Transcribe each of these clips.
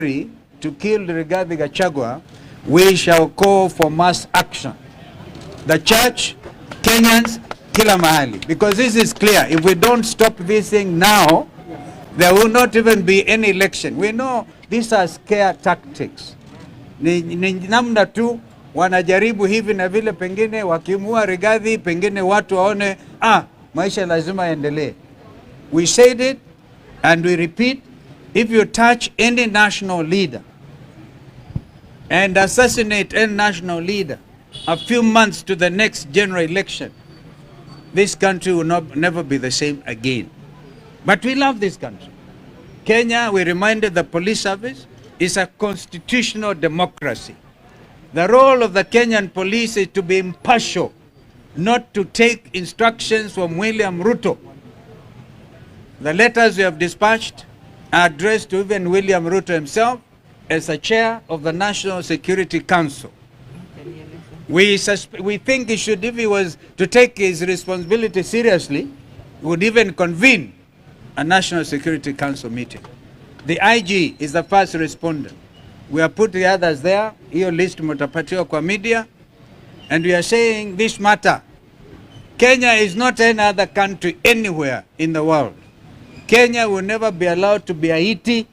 to kill rigathigachagua, we shall call for mass action. The church, Kenyans, kila mahali. Because this is clear. If we don't stop this thing now, there will not even be any election. We know these are scare tactics. Ni namna tu wanajaribu hivi na vile, pengine wakimua Rigathi, pengine watu waone maisha lazima yaendelee. We said it and we repeat, if you touch any national leader and assassinate any national leader a few months to the next general election, this country will never be the same again. But we love this country. Kenya, we reminded the police service, is a constitutional democracy. The role of the Kenyan police is to be impartial, not to take instructions from William Ruto. The letters we have dispatched are addressed to even William Ruto himself as a chair of the National Security Council. We think he should, if he was to take his responsibility seriously, would even convene a National Security Council meeting. The IG is the first respondent. We have put the others there. Hiyo list mutapatiwa kwa media. And we are saying this matter. Kenya is not any other country anywhere in the world. Kenya will never be allowed to be Haiti.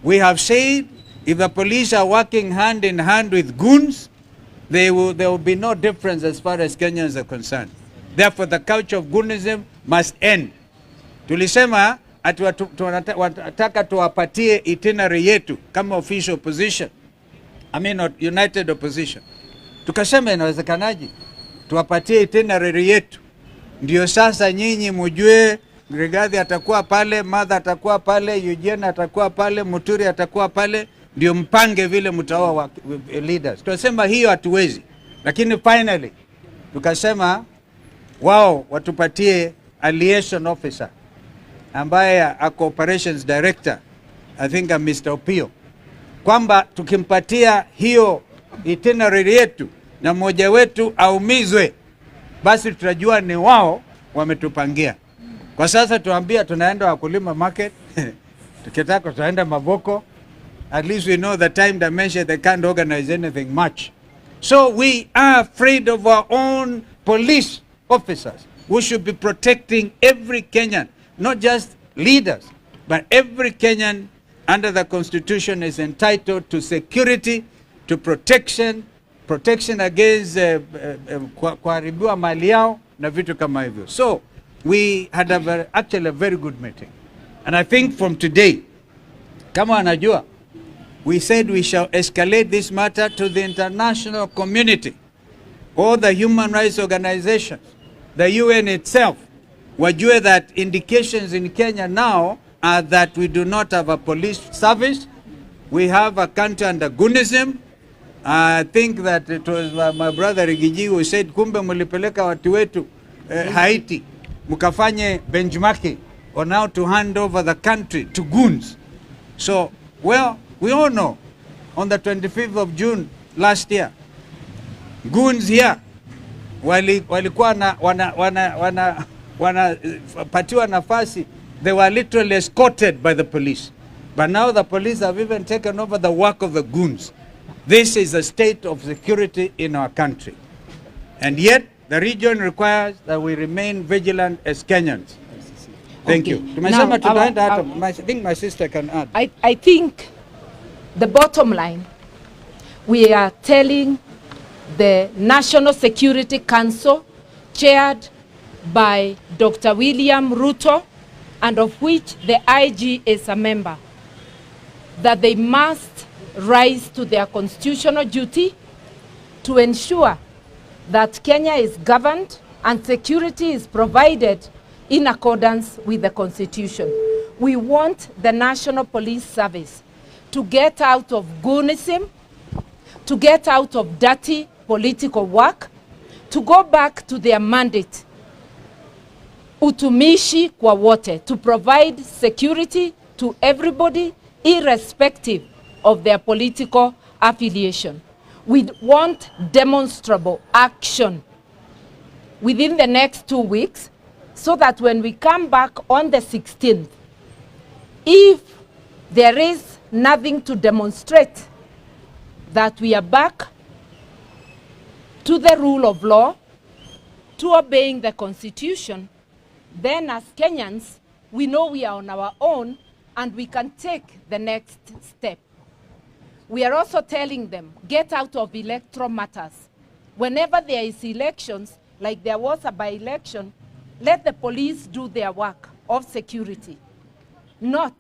We have said if the police are working hand in hand with goons, there will be no difference as far as Kenyans are concerned. Therefore, the culture of goonism must end. Tulisema ati wataka tuwapatie itinerary yetu kama official opposition. I mean not united opposition. Tukasema inawezekanaje? Tuwapatie itinerary yetu. Ndio sasa nyinyi mjue Rigathi atakuwa pale, Martha atakuwa pale, Eugene atakuwa pale, Muturi atakuwa pale, ndio mpange vile mtaoa leaders. Tunasema hiyo hatuwezi. Lakini finally tukasema wao watupatie a liaison officer ambaye ako operations director, I think Mr. Opio, kwamba tukimpatia hiyo itinerary yetu na mmoja wetu aumizwe, basi tutajua ni wao wametupangia. Kwa sasa tuambia tunaenda wakulima market, tukitaka tutaenda Mavoko, at least we know the time dimension, they can't organize anything much. So we are afraid of our own police officers who should be protecting every Kenyan, not just leaders, but every Kenyan under the Constitution is entitled to security, to protection against kuharibiwa mali yao na vitu kama hivyo. So we had actually a very good meeting. And I think from today, kama anajua, we said we shall escalate this matter to the international community, all the human rights organizations, the UN itself. Wajue that indications in Kenya now are that we do not have a police service. We have a country under goonism. I think that it was my brother Rigiji who said, kumbe mulipeleka watu wetu Haiti, mukafanye benchmarking on how to hand over the country to goons. So, well, we all know, on the 25th of June last year, goons here, walikuwa wanapatiwa nafasi, they were literally escorted by the police. But now the police have even taken over the work of the goons. This is a state of security in our country. And yet, the region requires that we remain vigilant as Kenyans. Thank you. Now, I think my sister can add. I think the bottom line, we are telling the National Security Council, chaired by Dr. William Ruto, and of which the IG is a member, that they must rise to their constitutional duty to ensure that Kenya is governed and security is provided in accordance with the Constitution. We want the National Police Service to get out of goonism, to get out of dirty political work, to go back to their mandate, utumishi kwa wote, to provide security to everybody irrespective of their political affiliation. We want demonstrable action within the next 2 weeks so that when we come back on the 16th, if there is nothing to demonstrate that we are back to the rule of law, to obeying the Constitution, then as Kenyans, we know we are on our own and we can take the next step. We are also telling them, get out of electoral matters. Whenever there is elections, like there was a by-election, let the police do their work of security, not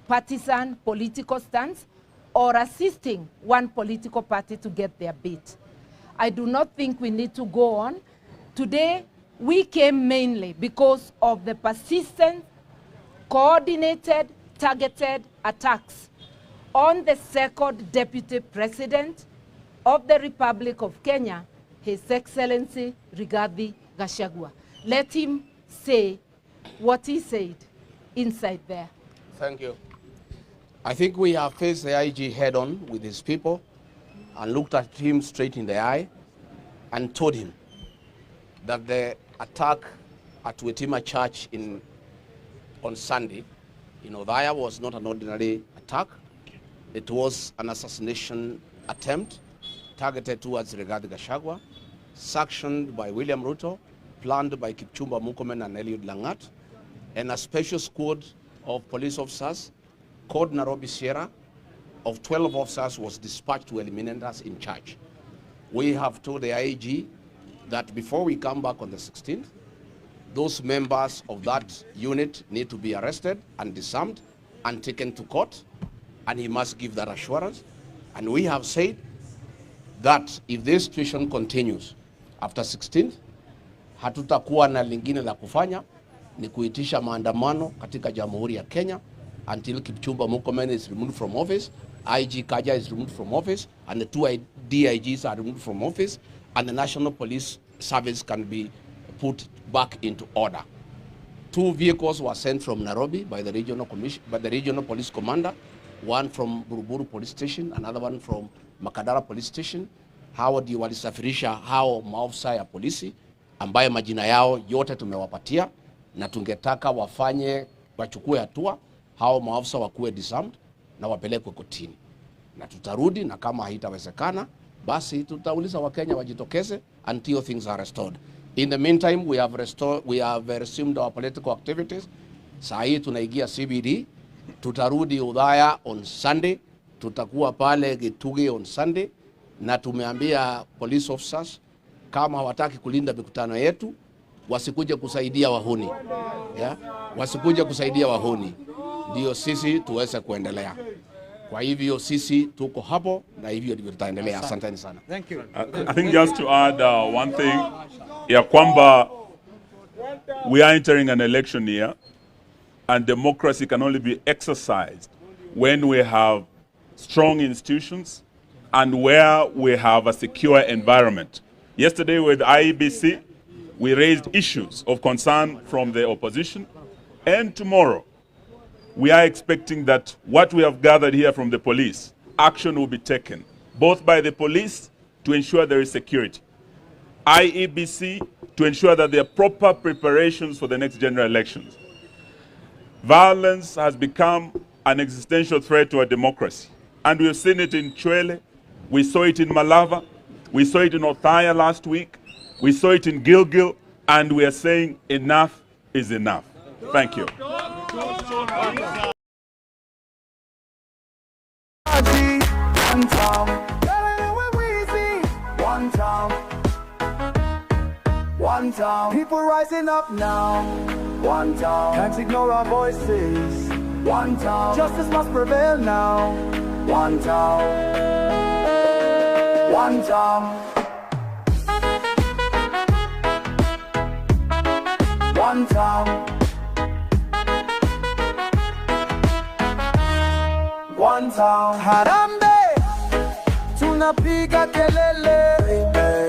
partisan political stance or assisting one political party to get their bit. I do not think we need to go on. Today, we came mainly because of the persistent, coordinated, targeted attacks on the second Deputy President of the Republic of Kenya, His Excellency Rigathigachagua. Let him say what he said inside there. Thank you. I think we have faced the IG head-on with his people and looked at him straight in the eye and told him that the attack at Wetima Church on Sunday in Othaya was not an ordinary attack. It was an assassination attempt targeted towards Rigathigachagua, sanctioned by William Ruto, planned by Kipchumba Murkomen and Eliud Langat, and a special squad of police officers called Nairobi Sierra of 12 officers was dispatched to eliminate us in charge. We have told the IG that before we come back on the 16th, those members of that unit need to be arrested and disarmed and taken to court, and he must give that assurance. And we have said that if this situation continues after 16th, hatutakuwa na lingine la kufanya ni kuitisha maandamano katika Jamhuri ya Kenya until Kipchumba Murkomen is removed from office, IG Kaja is removed from office, and the two DIGs are removed from office, and the National Police Service can be put back into order. 2 vehicles were sent from Nairobi by the regional police commander, one from Buruburu Police Station, another one from Makadara Police Station. Hao ndio walisafirisha hao maafisa ya polisi ambaye majina yao yote tumewapatia, na tungetaka wachukue hatua, hao maafisa wakuwe disarmed na wapelekwe kotini. Na tutarudi, na kama haitawezekana basi tutauliza Wakenya wajitokeze until things are restored. In the meantime, we have resumed our political activities. Saa hii tunaigia CBD, tutarudi Othaya on Sunday, tutakuwa pale Gituge on Sunday, na tumeambia police officers kama hawataki kulinda mikutano yetu wasikuje kusaidia wahuni. Yeah? Wasikuje kusaidia wahuni. Ndio sisi tuweze kuendelea. Kwa hivyo sisi tuko hapo na hivyo ndivyo tutaendelea. Asanteni sana. Thank you. I think just to add one thing, ya kwamba we are entering an election year and democracy can only be exercised when we have strong institutions and where we have a secure environment. Yesterday with IEBC, we raised issues of concern from the opposition, and tomorrow we are expecting that what we have gathered here from the police, action will be taken, both by the police to ensure there is security, IEBC to ensure that there are proper preparations for the next general elections. Violence has become an existential threat to our democracy, and we have seen it in Chwele, we saw it in Malava, we saw it in Othaya last week, we saw it in Gilgil, and we are saying enough is enough. Thank you. One town, people rising up now. One town, can't ignore our voices. One town, justice must prevail now. One town, one town. One town, one town. Harambe, tunapiga kelele.